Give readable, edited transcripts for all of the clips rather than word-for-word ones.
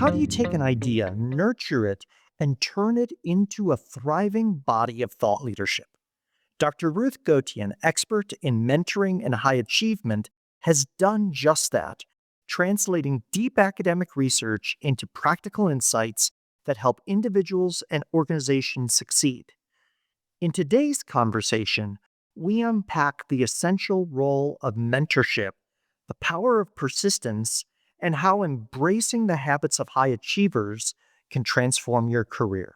How do you take an idea, nurture it, and turn it into a thriving body of thought leadership? Dr. Ruth Gotian, expert in mentoring and high achievement, has done just that, translating deep academic research into practical insights that help individuals and organizations succeed. In today's conversation, we unpack the essential role of mentorship, the power of persistence, and how embracing the habits of high achievers can transform your career.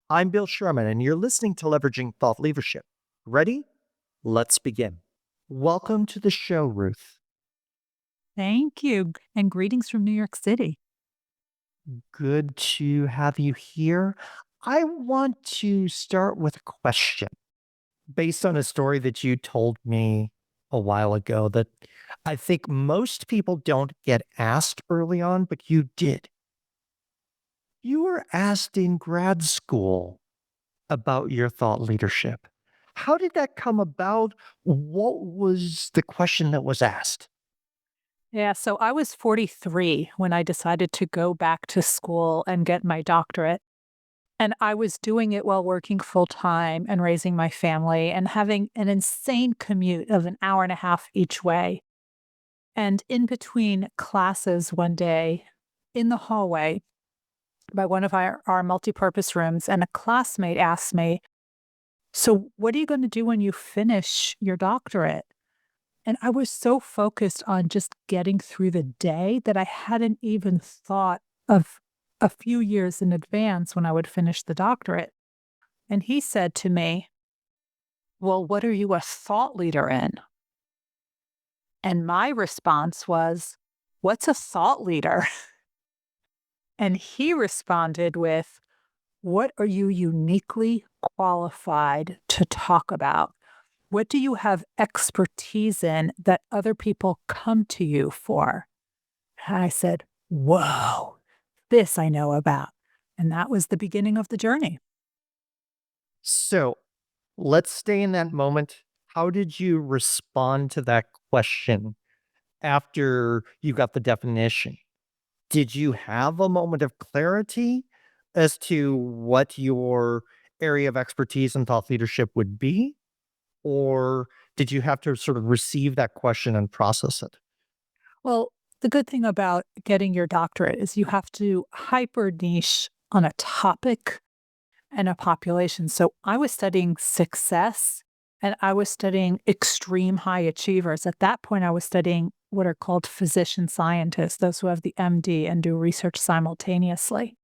I'm Bill Sherman, and you're listening to Leveraging Thought Leadership. Ready? Let's begin. Welcome to the show, Ruth. Thank you, and greetings from New York City. Good to have you here. I want to start with a question based on a story that you told me a while ago that I think most people don't get asked early on, but you did. You were asked in grad school about your thought leadership. How did that come about? What was the question that was asked? Yeah, so I was 43 when I decided to go back to school and get my doctorate. And I was doing it while working full time and raising my family and having an insane commute of an hour and a half each way. And in between classes one day in the hallway by one of our multipurpose rooms, and a classmate asked me, "So, what are you going to do when you finish your doctorate?" And I was so focused on just getting through the day that I hadn't even thought of a few years in advance when I would finish the doctorate. And he said to me, "Well, what are you a thought leader in?" And my response was, "What's a thought leader?" And he responded with, "What are you uniquely qualified to talk about? What do you have expertise in that other people come to you for?" And I said, "Whoa, this I know about." And that was the beginning of the journey. So let's stay in that moment. How did you respond to that question after you got the definition? Did you have a moment of clarity as to what your area of expertise and thought leadership would be? Or did you have to sort of receive that question and process it? Well, the good thing about getting your doctorate is you have to hyper niche on a topic and a population. So I was studying success and I was studying extreme high achievers. At that point, I was studying what are called physician scientists, those who have the MD and do research simultaneously.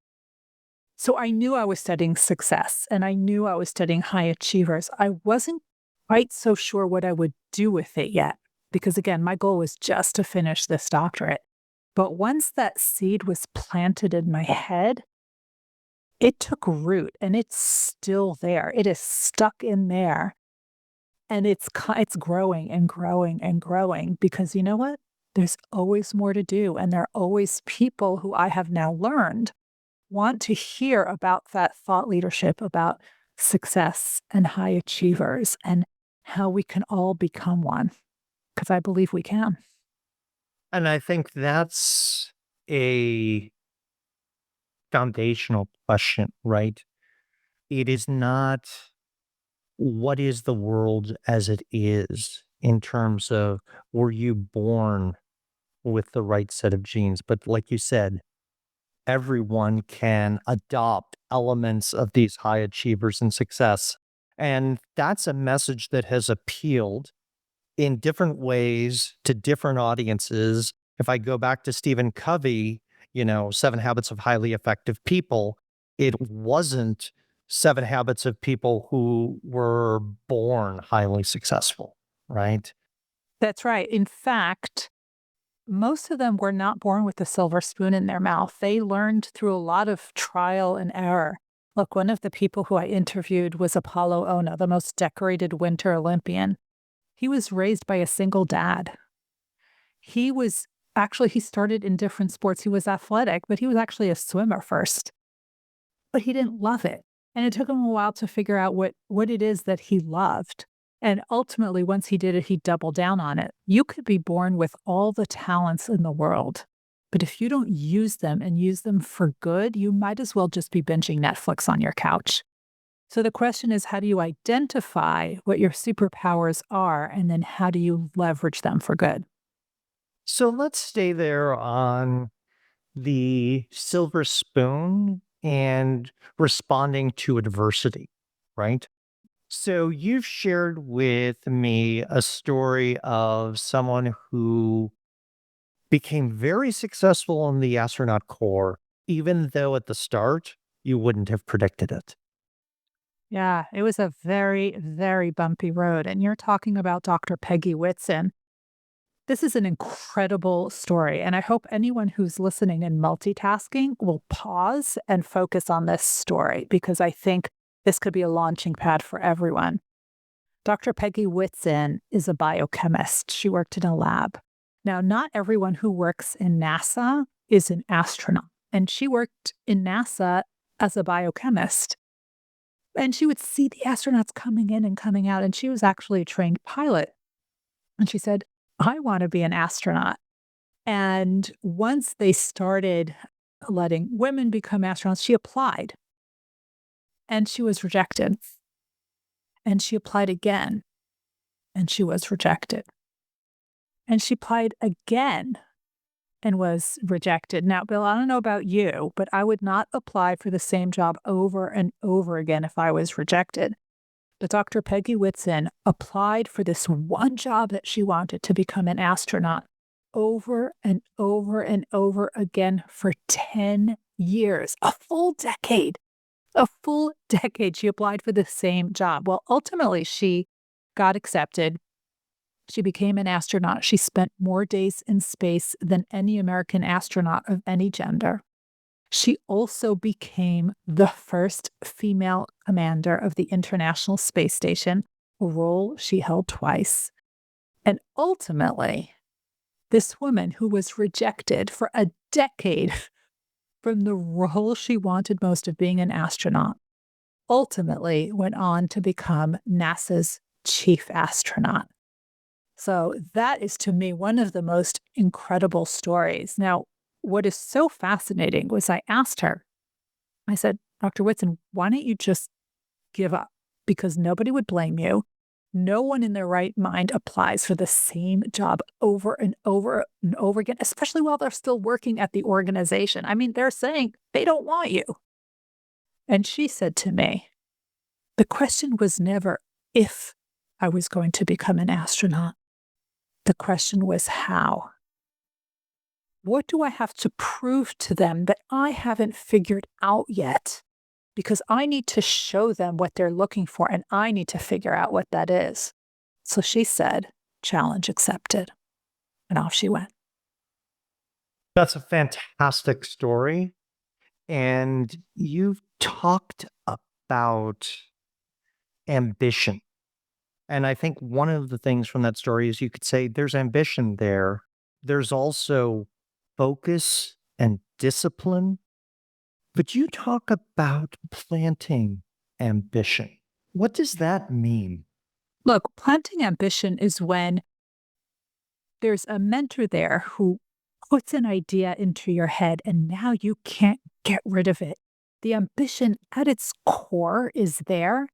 So I knew I was studying success and I knew I was studying high achievers. I wasn't quite so sure what I would do with it yet, because again, my goal was just to finish this doctorate. But once that seed was planted in my head, it took root and it's still there. It is stuck in there and it's growing and growing and growing because you know what? There's always more to do. And there are always people who I have now learned want to hear about that thought leadership, about success and high achievers and how we can all become one. Because I believe we can. And I think that's a foundational question, right? It is not what is the world as it is in terms of were you born with the right set of genes? But like you said, everyone can adopt elements of these high achievers and success. And that's a message that has appealed in different ways to different audiences. If I go back to Stephen Covey, Seven Habits of Highly Effective People, it wasn't seven habits of people who were born highly successful, right? That's right. In fact, most of them were not born with a silver spoon in their mouth. They learned through a lot of trial and error. Look, one of the people who I interviewed was Apollo Ono, the most decorated Winter Olympian. He was raised by a single dad. He started in different sports. He was athletic, but he was actually a swimmer first. But he didn't love it. And it took him a while to figure out what it is that he loved. And ultimately, once he did it, he doubled down on it. You could be born with all the talents in the world, But if you don't use them and use them for good, you might as well just be binging Netflix on your couch. So the question is, how do you identify what your superpowers are, and then how do you leverage them for good? So let's stay there on the silver spoon and responding to adversity, right? So you've shared with me a story of someone who became very successful in the astronaut corps, even though at the start you wouldn't have predicted it. Yeah, it was a very, very bumpy road. And you're talking about Dr. Peggy Whitson. This is an incredible story. And I hope anyone who's listening and multitasking will pause and focus on this story because I think this could be a launching pad for everyone. Dr. Peggy Whitson is a biochemist. She worked in a lab. Now, not everyone who works in NASA is an astronaut, and she worked in NASA as a biochemist. And she would see the astronauts coming in and coming out, and she was actually a trained pilot. And she said, I want to be an astronaut. And once they started letting women become astronauts, she applied and she was rejected. And she applied again and she was rejected. And she applied again and was rejected. Now, Bill, I don't know about you, but I would not apply for the same job over and over again if I was rejected. But Dr. Peggy Whitson applied for this one job that she wanted to become an astronaut over and over and over again for 10 years, a full decade. A full decade she applied for the same job. Well, ultimately, she got accepted. She became an astronaut. She spent more days in space than any American astronaut of any gender. She also became the first female commander of the International Space Station, a role she held twice. And ultimately, this woman who was rejected for a decade from the role she wanted most of being an astronaut, ultimately went on to become NASA's chief astronaut. So that is to me one of the most incredible stories. Now, what is so fascinating was I asked her, I said, Dr. Whitson, why don't you just give up? Because nobody would blame you. No one in their right mind applies for the same job over and over and over again, especially while they're still working at the organization. I mean, they're saying they don't want you. And she said to me, the question was never if I was going to become an astronaut. The question was how. What do I have to prove to them that I haven't figured out yet? Because I need to show them what they're looking for and I need to figure out what that is. So she said, challenge accepted. And off she went. That's a fantastic story. And you've talked about ambition. And I think one of the things from that story is you could say there's ambition there. There's also focus and discipline. But you talk about planting ambition. What does that mean? Look, planting ambition is when there's a mentor there who puts an idea into your head and now you can't get rid of it. The ambition at its core is there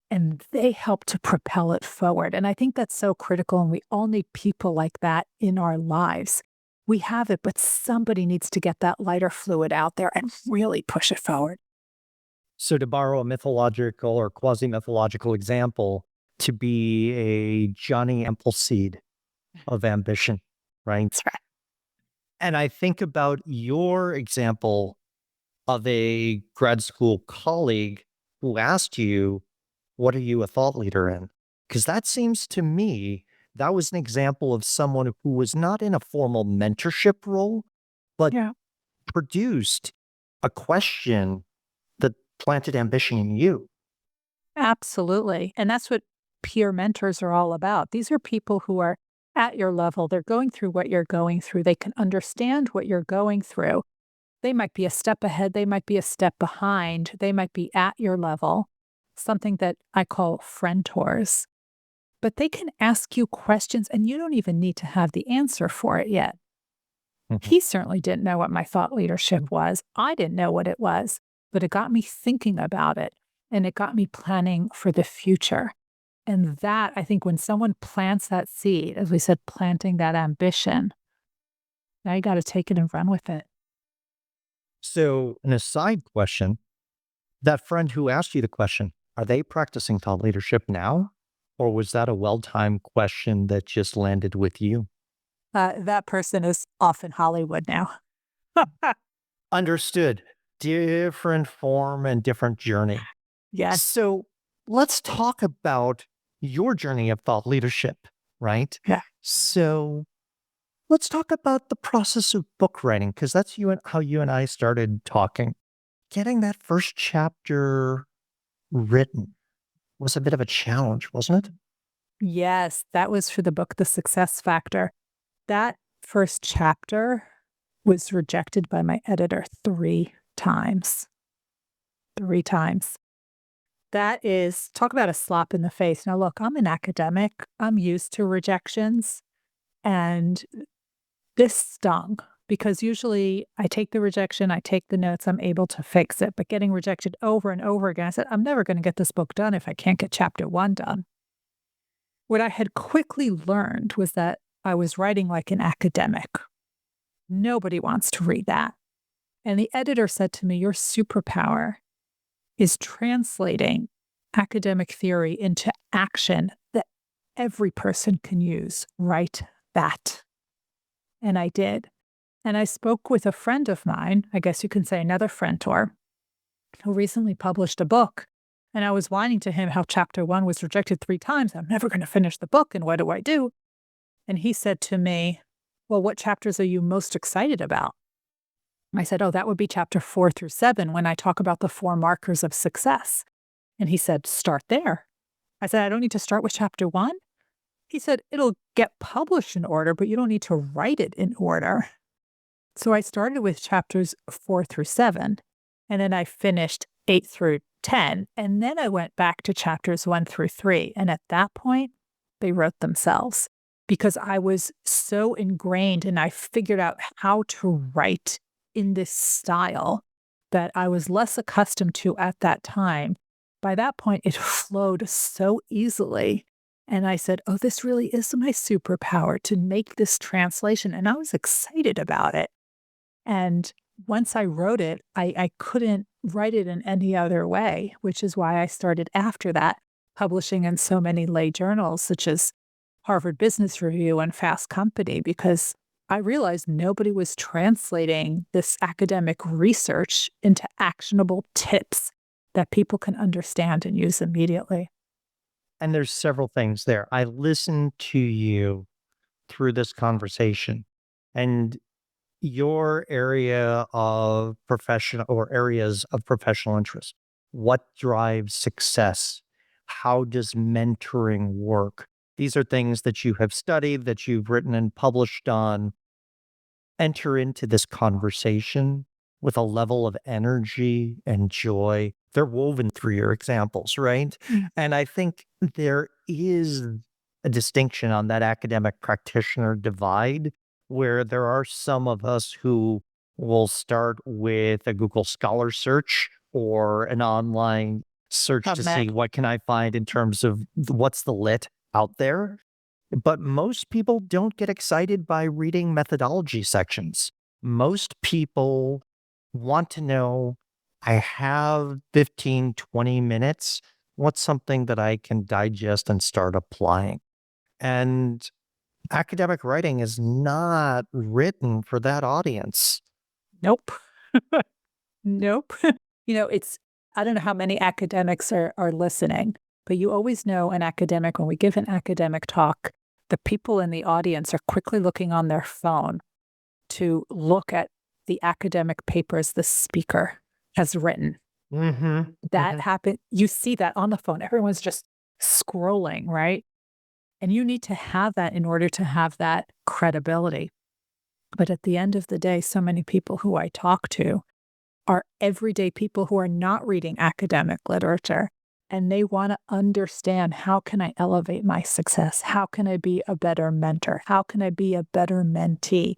and they help to propel it forward. And I think that's so critical. And we all need people like that in our lives. We have it, but somebody needs to get that lighter fluid out there and really push it forward. So, to borrow a mythological or quasi mythological example, to be a Johnny Appleseed of ambition, right? That's right. And I think about your example of a grad school colleague who asked you, what are you a thought leader in? Because that seems to me that was an example of someone who was not in a formal mentorship role, but Yeah, produced a question that planted ambition in you. absolutely. And that's what peer mentors are all about. These are people who are at your level. They're going through what you're going through. They can understand what you're going through. They might be a step ahead, they might be a step behind, they might be at your level, something that I call friend-tors. But they can ask you questions and you don't even need to have the answer for it yet. Mhm. He certainly didn't know what my thought leadership was. I didn't know what it was, but it got me thinking about it and it got me planning for the future. And that, I think, when someone plants that seed, as we said, planting that ambition, now you got to take it and run with it. So, an aside question, that friend who asked you the question, are they practicing thought leadership now? Or was that a well timed question that just landed with you? That person is off in Hollywood now. Understood. Different form and different journey. Yes. So let's talk about your journey of thought leadership, right? Yeah. So let's talk about the process of book writing, because that's how you and I started talking. Getting that first chapter written was a bit of a challenge, wasn't it? Yes. That was for the book, The Success Factor. That first chapter was rejected by my editor 3 times. 3 times. That is, talk about a slap in the face. Now, look, I'm an academic, I'm used to rejections, and this stung because usually I take the rejection, I take the notes, I'm able to fix it. But getting rejected over and over again, I said, I'm never going to get this book done if I can't get chapter one done. What I had quickly learned was that I was writing like an academic. Nobody wants to read that. And the editor said to me, your superpower is translating academic theory into action that every person can use. Write that. And I did. And I spoke with a friend of mine, I guess you can say another friend who recently published a book. And I was whining to him how chapter one was rejected 3 times. I'm never going to finish the book. And what do I do? And he said to me, well, what chapters are you most excited about? I said, oh, that would be chapter 4 through 7 when I talk about the 4 markers of success. And he said, start there. I said, I don't need to start with chapter one. He said, it'll get published in order, but you don't need to write it in order. So I started with chapters 4 through 7, and then I finished 8 through 10. And then I went back to chapters 1 through 3. And at that point, they wrote themselves because I was so ingrained and I figured out how to write in this style that I was less accustomed to at that time. By that point, it flowed so easily. And I said, oh, this really is my superpower to make this translation. And I was excited about it. And once I wrote it, I couldn't write it in any other way, which is why I started after that, publishing in so many lay journals such as Harvard Business Review and Fast Company, because I realized nobody was translating this academic research into actionable tips that people can understand and use immediately. And there's several things there. I listened to you through this conversation, and your area of professional or areas of professional interest. What drives success? How does mentoring work? These are things that you have studied, that you've written and published on. Enter into this conversation with a level of energy and joy. They're woven through your examples, right? Mm. And I think there is a distinction on that academic practitioner divide where there are some of us who will start with a Google Scholar search or an online search to see PubMed. what can I find in terms of what's the lit out there. But most people don't get excited by reading methodology sections. Most people want to know, I have 15, 20 minutes. What's something that I can digest and start applying? And academic writing is not written for that audience. Nope. Nope. I don't know how many academics are listening, but you always know an academic, when we give an academic talk, the people in the audience are quickly looking on their phone to look at the academic papers the speaker has written. Mm-hmm. That happen you see that on the phone. Everyone's just scrolling, right? And you need to have that in order to have that credibility. But at the end of the day, so many people who I talk to are everyday people who are not reading academic literature, and they want to understand, how can I elevate my success? How can I be a better mentor? How can I be a better mentee?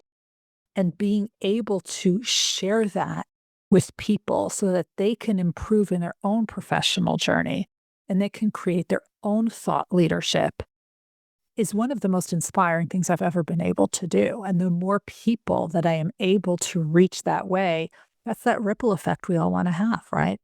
and being able to share that with people so that they can improve in their own professional journey and they can create their own thought leadership is one of the most inspiring things I've ever been able to do. And the more people that I am able to reach that way, that's that ripple effect we all want to have, right?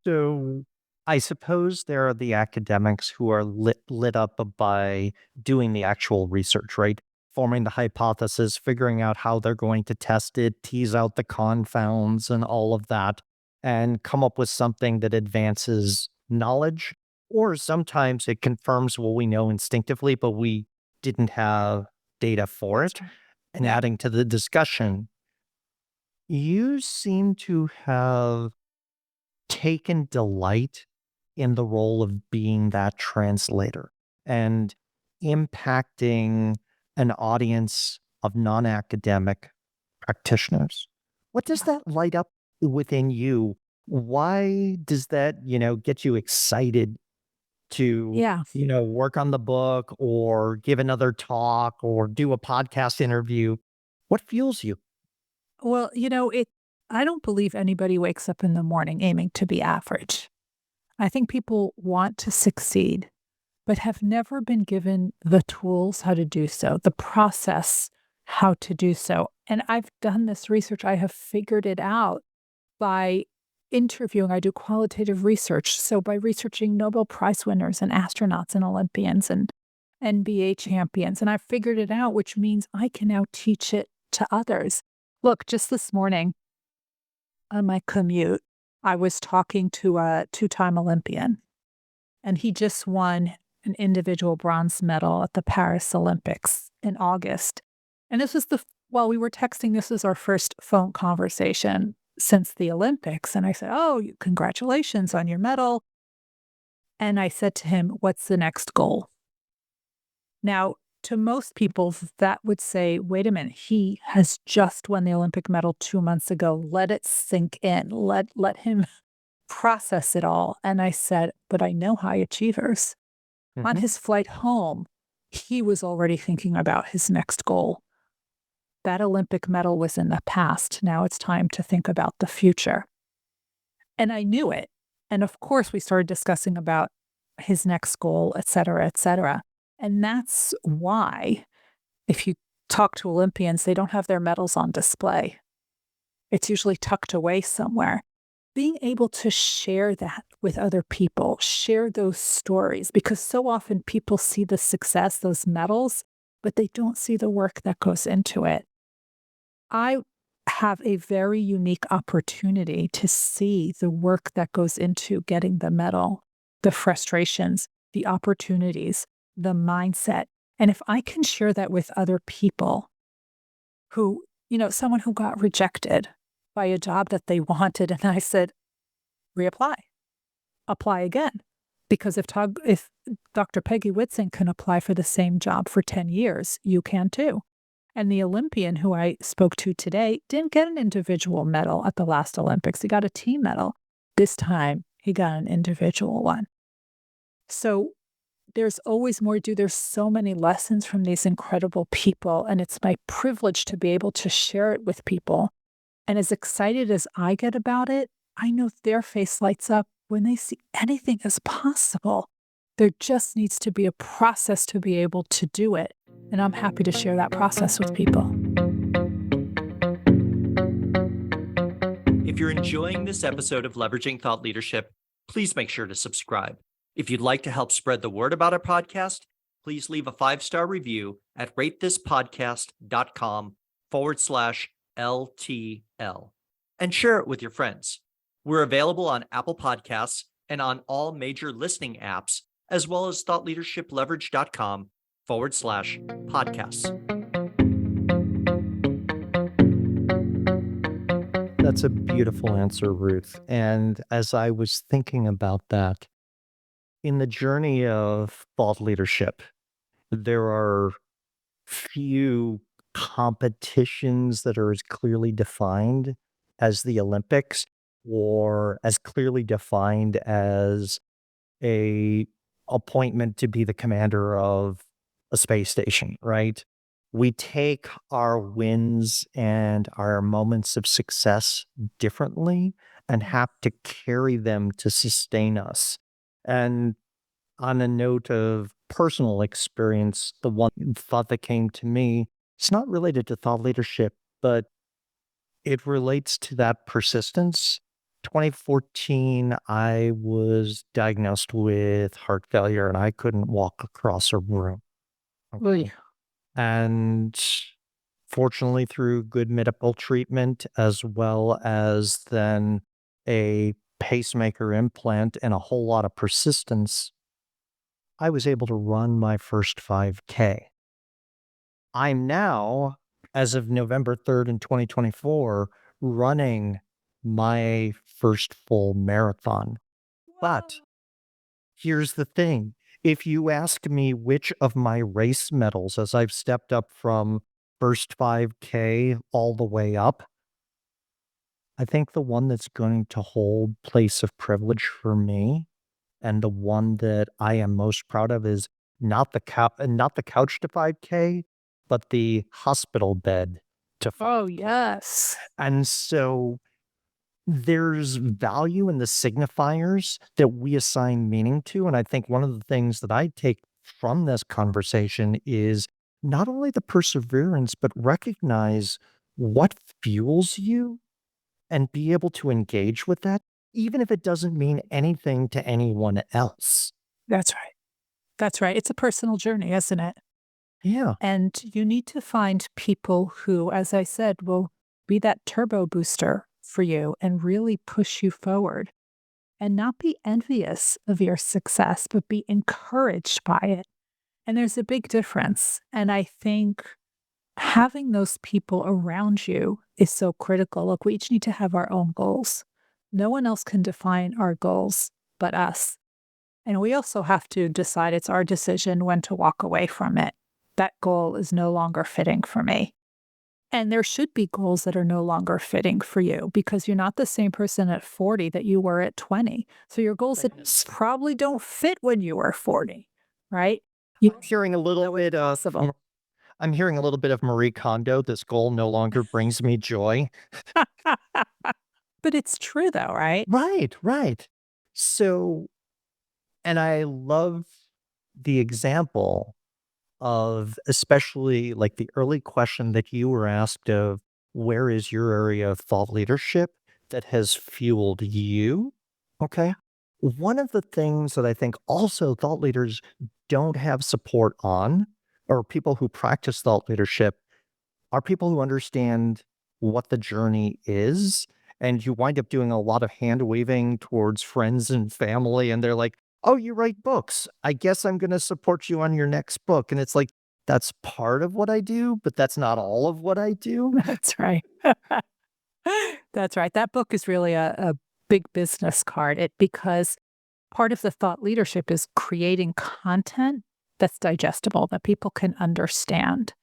So I suppose there are the academics who are lit up by doing the actual research, right? Forming the hypothesis, figuring out how they're going to test it, tease out the confounds and all of that, and come up with something that advances knowledge. Or sometimes it confirms what we know instinctively, but we didn't have data for That's it. right. And Yeah. adding to the discussion, you seem to have taken delight in the role of being that translator and impacting an audience of non-academic practitioners. What does Yeah. that light up within you? Why does that, get you excited to, Yeah. work on the book or give another talk or do a podcast interview? What fuels you? Well, I don't believe anybody wakes up in the morning aiming to be average. I think people want to succeed, but have never been given the tools how to do so, the process how to do so. And I've done this research, I have figured it out by interviewing. I do qualitative research. So by researching Nobel Prize winners and astronauts and Olympians and NBA champions, and I figured it out, which means I can now teach it to others. Look, just this morning on my commute, I was talking to a two-time Olympian, and he just won an individual bronze medal at the Paris Olympics in August. And this was while we were texting, this was our first phone conversation since the Olympics. And I said, "Oh, congratulations on your medal." And I said to him, "What's the next goal?" Now, to most people, that would say, wait a minute, he has just won the Olympic medal 2 months ago. Let it sink in. Let him process it all. And I said, but I know high achievers. On Mhm. his flight home, he was already thinking about his next goal. That Olympic medal was in the past. Now it's time to think about the future. And I knew it. And of course, we started discussing about his next goal, et cetera, et cetera. And that's why, if you talk to Olympians, they don't have their medals on display. It's usually tucked away somewhere. Being able to share that with other people, share those stories, because so often people see the success, those medals, but they don't see the work that goes into it. I have a very unique opportunity to see the work that goes into getting the medal, the frustrations, the opportunities, the mindset. And if I can share that with other people who, someone who got rejected by a job that they wanted, and I said, reapply, apply again. Because if Dr. Peggy Whitsing can apply for the same job for 10 years, you can too. And the Olympian who I spoke to today didn't get an individual medal at the last Olympics. He got a team medal. This time, he got an individual one. So there's always more to do. There's so many lessons from these incredible people. And it's my privilege to be able to share it with people. And as excited as I get about it, I know their face lights up when they see anything as possible. There just needs to be a process to be able to do it. And I'm happy to share that process with people. If you're enjoying this episode of Leveraging Thought Leadership, please make sure to subscribe. If you'd like to help spread the word about our podcast, please leave a 5-star review at ratethispodcast.com/LTL and share it with your friends. We're available on Apple Podcasts and on all major listening apps, as well as thoughtleadershipleverage.com/podcasts. That's a beautiful answer, Ruth. And as I was thinking about that, in the journey of thought leadership, there are few competitions that are as clearly defined as the Olympics or as clearly defined as a appointment to be the commander of a space station, right? we take our wins and our moments of success differently and have to carry them to sustain us. And on a note of personal experience, the one thought that came to me, it's not related to thought leadership, but it relates to that persistence. 2014, I was diagnosed with heart failure and I couldn't walk across a room. Oy. And fortunately, through good medical treatment, as well as then a pacemaker implant and a whole lot of persistence, I was able to run my first 5K. I'm now, as of November 3rd in 2024, running my first full marathon. But here's the thing. If you ask me which of my race medals, as I've stepped up from first 5K all the way up, I think the one that's going to hold place of privilege for me and the one that I am most proud of is not the couch to 5K, but the hospital bed to 5K. Oh, yes. And so there's value in the signifiers that we assign meaning to. And I think one of the things that I take from this conversation is not only the perseverance, but recognize what fuels you and be able to engage with that, even if it doesn't mean anything to anyone else. That's right. That's right. It's a personal journey, isn't it? Yeah. And you need to find people who, as I said, will be that turbo booster for you and really push you forward and not be envious of your success, but be encouraged by it. And there's a big difference. And I think having those people around you is so critical. Look, we each need to have our own goals. No one else can define our goals but us. And we also have to decide it's our decision when to walk away from it. That goal is no longer fitting for me. And there should be goals that are no longer fitting for you because you're not the same person at 40 that you were at 20. So your goals that Yes. probably don't fit when you were 40, right? You Hearing a little bit of possible. I'm hearing a little bit of Marie Kondo. This goal no longer brings me joy. But it's true though, right? Right, right. So, and I love the example of especially like the early question that you were asked of where is your area of thought leadership that has fueled you? Okay. One of the things that I think also thought leaders don't have support on, or people who practice thought leadership, are people who understand what the journey is. And you wind up doing a lot of hand waving towards friends and family. And they're like, oh, you write books. I guess I'm going to support you on your next book. And it's like, that's part of what I do, but that's not all of what I do. That's right. That's right. That book is really a big business card. Because part of the thought leadership is creating content that's digestible, that people can understand.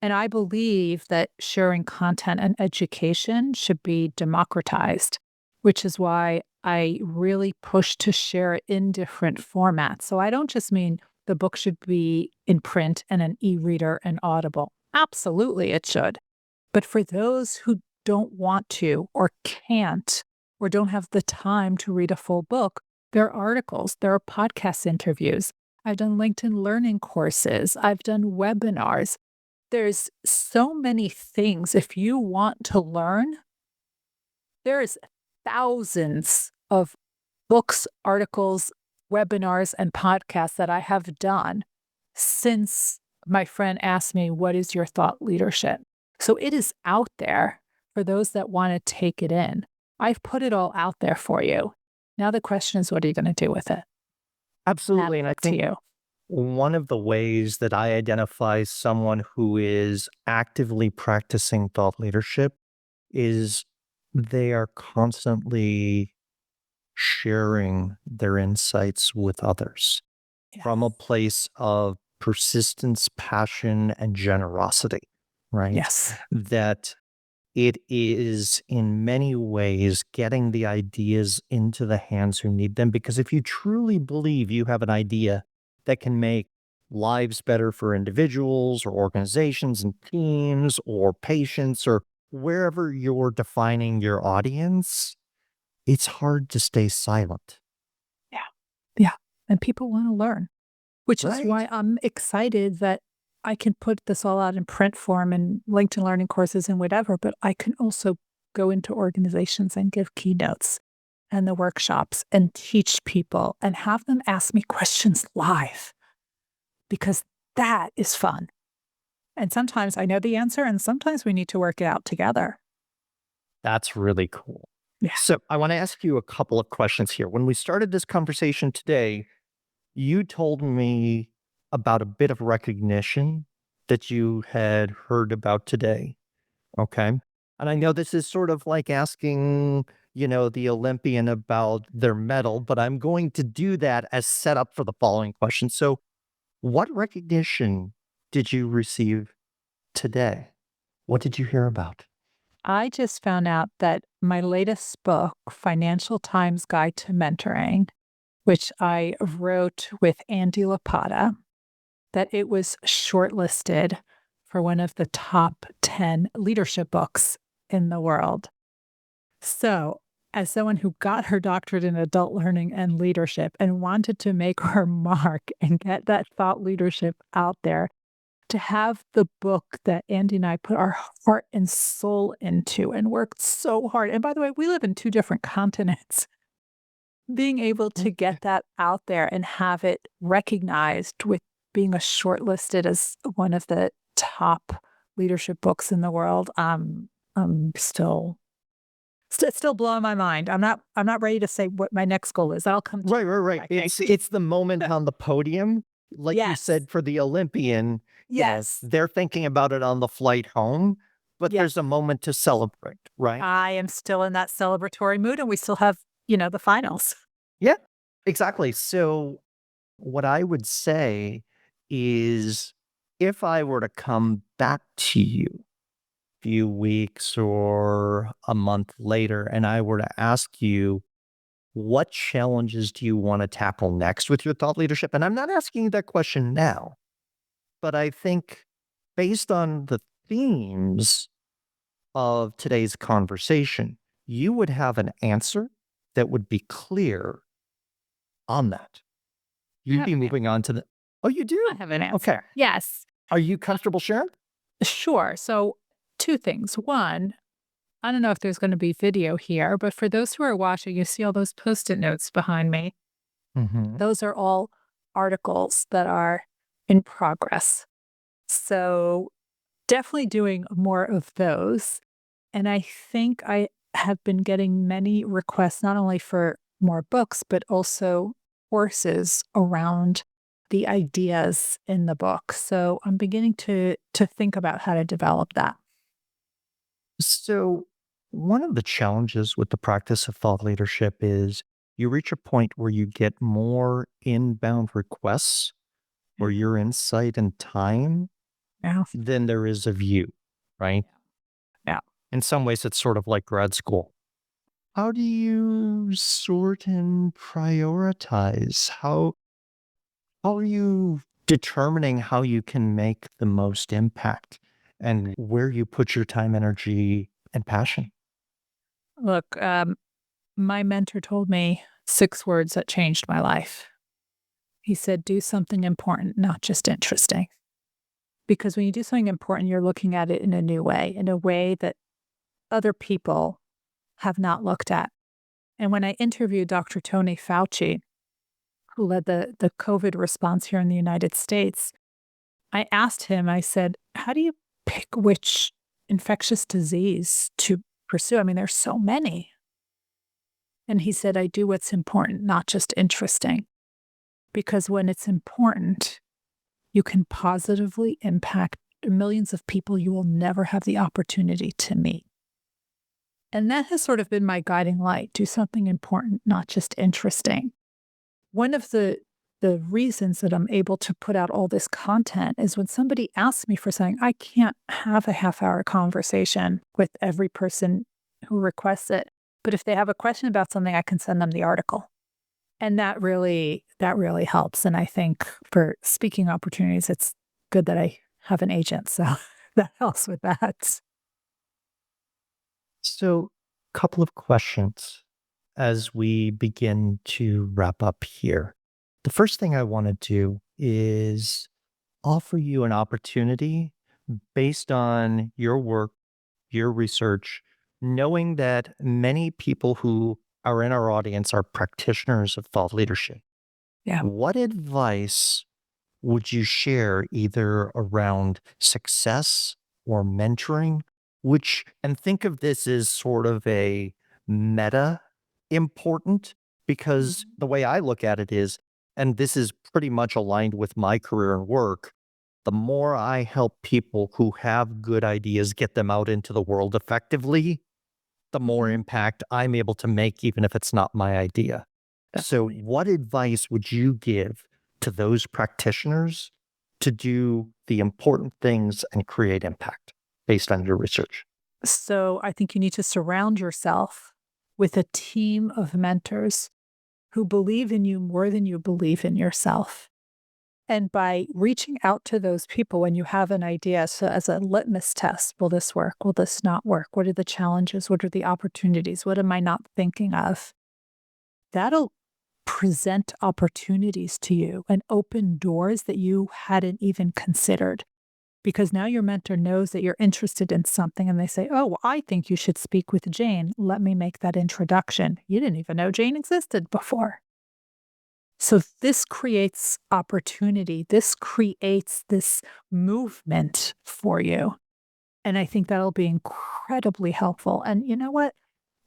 And I believe that sharing content and education should be democratized, which is why I really push to share it in different formats. So I don't just mean the book should be in print and an e-reader and Audible. Absolutely, it should. But for those who don't want to or can't or don't have the time to read a full book, there are articles, there are podcast interviews. I've done LinkedIn Learning courses. I've done webinars. There's so many things. If you want to learn, there's thousands of books, articles, webinars, and podcasts that I have done since my friend asked me, what is your thought leadership? So it is out there for those that want to take it in. I've put it all out there for you. Now the question is, what are you going to do with it? Absolutely. And I That's to think you. one of the ways that I identify someone who is actively practicing thought leadership is they are constantly sharing their insights with others from a Yes. place of persistence, passion, and generosity, right? Yes. That it is in many ways getting the ideas into the hands who need them. Because if you truly believe you have an idea that can make lives better for individuals or organizations and teams or patients or wherever you're defining your audience, it's hard to stay silent. Yeah. Yeah. And people want to learn, which is Right. why I'm excited that I can put this all out in print form and LinkedIn Learning courses and whatever, but I can also go into organizations and give keynotes and the workshops and teach people and have them ask me questions live because that is fun. And sometimes I know the answer and sometimes we need to work it out together. That's really cool. Yeah. So I want to ask you a couple of questions here. When we started this conversation today, you told me about a bit of recognition that you had heard about today. Okay. And I know this is sort of like asking, the Olympian about their medal, but I'm going to do that as set up for the following question. So, what recognition did you receive today? What did you hear about? I just found out that my latest book, Financial Times Guide to Mentoring, which I wrote with Andy Lapata, that it was shortlisted for one of the top 10 leadership books in the world. So, as someone who got her doctorate in adult learning and leadership and wanted to make her mark and get that thought leadership out there, to have the book that Andy and I put our heart and soul into and worked so hard. And by the way, we live in 2 different continents. Being able to get that out there and have it recognized with being a shortlisted as one of the top leadership books in the world, I'm still blowing my mind. I'm not ready to say what my next goal is. I'll come to Right. I think. It's the moment on the podium, like you Yes. said for the Olympian, Yes. they're thinking about it on the flight home, but Yes. there's a moment to celebrate, right? I am still in that celebratory mood, and we still have, the finals. Yeah, exactly. So, what I would say is if I were to come back to you a few weeks or a month later and I were to ask you, what challenges do you want to tackle next with your thought leadership? And I'm not asking you that question now, but I think based on the themes of today's conversation, you would have an answer that would be clear on that. You'd be moving on to the. Oh, you do? I have an Okay. answer. Yes. Are you comfortable sharing? Sure. So, 2 things. One, I don't know if there's gonna be video here, but for those who are watching, you see all those Post-it notes behind me. Mm-hmm. Those are all articles that are in progress. So, definitely doing more of those. And I think I have been getting many requests not only for more books, but also courses around the ideas in the book. So I'm beginning to think about how to develop that. So, one of the challenges with the practice of thought leadership is you reach a point where you get more inbound requests for Mhm. your insight and time Yeah. than there is of you, right? Yeah. In some ways, it's sort of like grad school. How do you sort and prioritize? How are you determining how you can make the most impact and where you put your time, energy, and passion? Look, my mentor told me 6 words that changed my life. He said, do something important, not just interesting. Because when you do something important, you're looking at it in a way that other people have not looked at. And when I interviewed Dr. Tony Fauci, who led the COVID response here in the United States, I asked him, I said, how do you pick which infectious disease to pursue? I mean, there's so many. And he said, I do what's important, not just interesting. Because when it's important, you can positively impact millions of people you will never have the opportunity to meet. And that has sort of been my guiding light. Do something important, not just interesting. One of the reasons that I'm able to put out all this content is when somebody asks me for something, I can't have a half-hour conversation with every person who requests it. But if they have a question about something, I can send them the article. And that really helps. And I think for speaking opportunities, it's good that I have an agent. So that helps with that. So, couple of questions as we begin to wrap up here. The first thing I want to do is offer you an opportunity based on your work, your research, knowing that many people who are in our audience are practitioners of thought leadership. Yeah. What advice would you share either around success or mentoring? And think of this as sort of a meta important, because Mhm. the way I look at it is, and this is pretty much aligned with my career and work, the more I help people who have good ideas get them out into the world effectively, the more Mhm. impact I'm able to make, even if it's not my idea. So, Definitely. what advice would you give to those practitioners to do the important things and create impact based on your research? So I think you need to surround yourself with a team of mentors who believe in you more than you believe in yourself. And by reaching out to those people when you have an idea, so as a litmus test, will this work? Will this not work? What are the challenges? What are the opportunities? What am I not thinking of? That'll present opportunities to you and open doors that you hadn't even considered. Because now your mentor knows that you're interested in something and they say, "Oh, well, I think you should speak with Jane. Let me make that introduction. You didn't even know Jane existed before." So this creates opportunity. This creates this movement for you. And I think that'll be incredibly helpful. And you know what?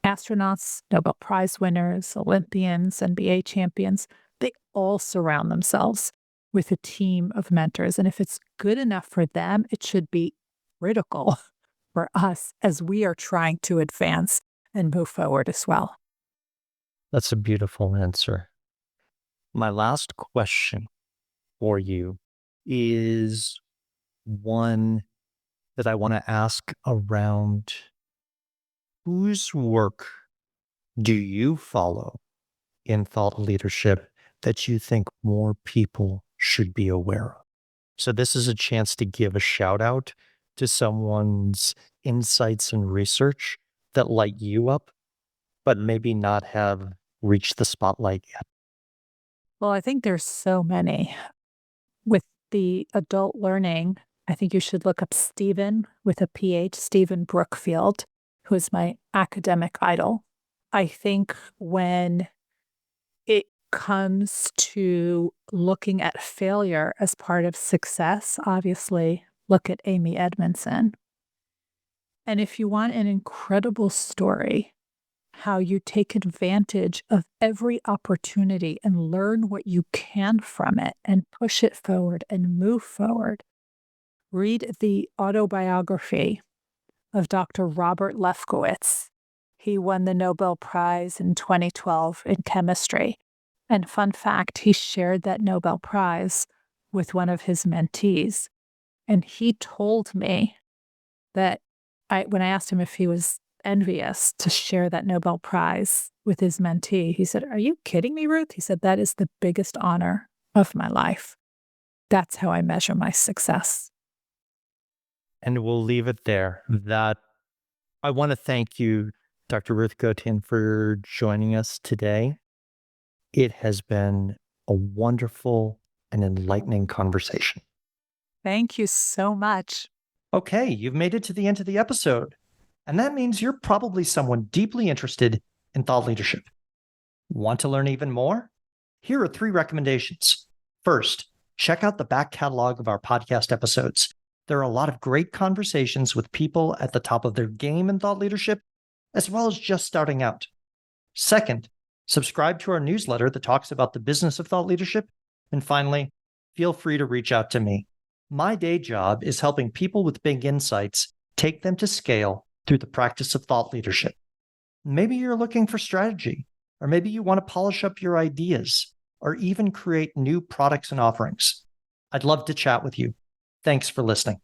Astronauts, Nobel Prize winners, Olympians, NBA champions, they all surround themselves with a team of mentors. And if it's good enough for them, it should be critical for us as we are trying to advance and move forward as well. That's a beautiful answer. My last question for you is one that I want to ask around: whose work do you follow in thought leadership that you think more people should be aware of? So, this is a chance to give a shout out to someone's insights and research that light you up, but maybe not have reached the spotlight yet. Well, I think there's so many. With the adult learning, I think you should look up Stephen with a PH, Stephen Brookfield, who is my academic idol. I think when it comes to looking at failure as part of success, obviously, look at Amy Edmondson. And if you want an incredible story, how you take advantage of every opportunity and learn what you can from it and push it forward and move forward, read the autobiography of Dr. Robert Lefkowitz. He won the Nobel Prize in 2012 in chemistry. And fun fact, he shared that Nobel Prize with one of his mentees. And he told me that when I asked him if he was envious to share that Nobel Prize with his mentee, he said, "Are you kidding me, Ruth?" He said, "That is the biggest honor of my life. That's how I measure my success." And we'll leave it there. That I want to thank you, Dr. Ruth Gotian, for joining us today. It has been a wonderful and enlightening conversation. Thank you so much. Okay, you've made it to the end of the episode. And that means you're probably someone deeply interested in thought leadership. Want to learn even more? Here are 3 recommendations. First, check out the back catalog of our podcast episodes. There are a lot of great conversations with people at the top of their game in thought leadership, as well as just starting out. Second, subscribe to our newsletter that talks about the business of thought leadership. And finally, feel free to reach out to me. My day job is helping people with big insights take them to scale through the practice of thought leadership. Maybe you're looking for strategy, or maybe you want to polish up your ideas, or even create new products and offerings. I'd love to chat with you. Thanks for listening.